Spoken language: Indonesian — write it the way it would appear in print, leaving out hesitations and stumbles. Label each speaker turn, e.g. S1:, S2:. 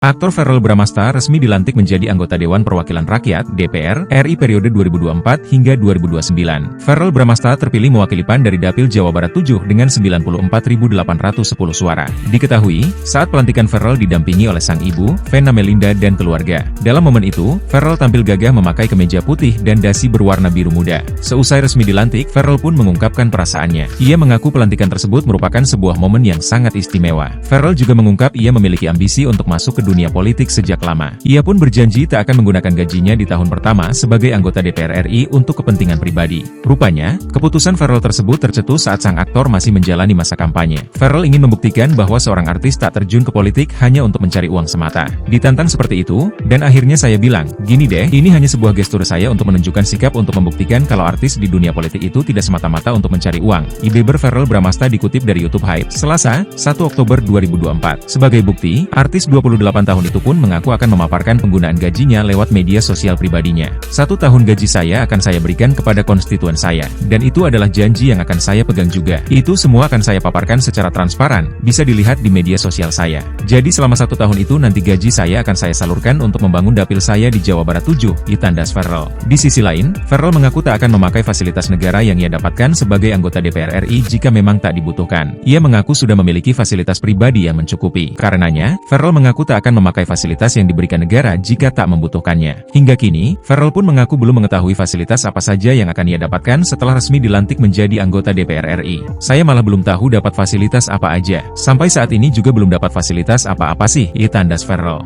S1: Aktor Verrel Bramasta resmi dilantik menjadi anggota Dewan Perwakilan Rakyat (DPR) RI periode 2024 hingga 2029. Verrel Bramasta terpilih mewakili PAN dari Dapil Jawa Barat 7 dengan 94.810 suara. Diketahui, saat pelantikan Verrel didampingi oleh sang ibu, Vena Melinda dan keluarga. Dalam momen itu, Verrel tampil gagah memakai kemeja putih dan dasi berwarna biru muda. Seusai resmi dilantik, Verrel pun mengungkapkan perasaannya. Ia mengaku pelantikan tersebut merupakan sebuah momen yang sangat istimewa. Verrel juga mengungkap ia memiliki ambisi untuk masuk ke dunia politik sejak lama. Ia pun berjanji tak akan menggunakan gajinya di tahun pertama sebagai anggota DPR RI untuk kepentingan pribadi. Rupanya, keputusan Verrel tersebut tercetus saat sang aktor masih menjalani masa kampanye. Verrel ingin membuktikan bahwa seorang artis tak terjun ke politik hanya untuk mencari uang semata. Ditantang seperti itu, dan akhirnya saya bilang, gini deh, ini hanya sebuah gestur saya untuk menunjukkan sikap untuk membuktikan kalau artis di dunia politik itu tidak semata-mata untuk mencari uang. Ibeber Verrel Bramasta dikutip dari YouTube Hype, Selasa, 1 Oktober 2024. Sebagai bukti, artis 28 tahun itu pun mengaku akan memaparkan penggunaan gajinya lewat media sosial pribadinya. 1 tahun gaji saya akan saya berikan kepada konstituen saya, dan itu adalah janji yang akan saya pegang juga. Itu semua akan saya paparkan secara transparan, bisa dilihat di media sosial saya. Jadi selama 1 tahun itu nanti gaji saya akan saya salurkan untuk membangun dapil saya di Jawa Barat 7, ditandas Verrel. Di sisi lain, Verrel mengaku tak akan memakai fasilitas negara yang ia dapatkan sebagai anggota DPR RI jika memang tak dibutuhkan. Ia mengaku sudah memiliki fasilitas pribadi yang mencukupi. Karenanya, Verrel mengaku tak akan memakai fasilitas yang diberikan negara jika tak membutuhkannya. Hingga kini, Verrel pun mengaku belum mengetahui fasilitas apa saja yang akan ia dapatkan setelah resmi dilantik menjadi anggota DPR RI. Saya malah belum tahu dapat fasilitas apa aja. Sampai saat ini juga belum dapat fasilitas apa-apa sih, tandas Verrel.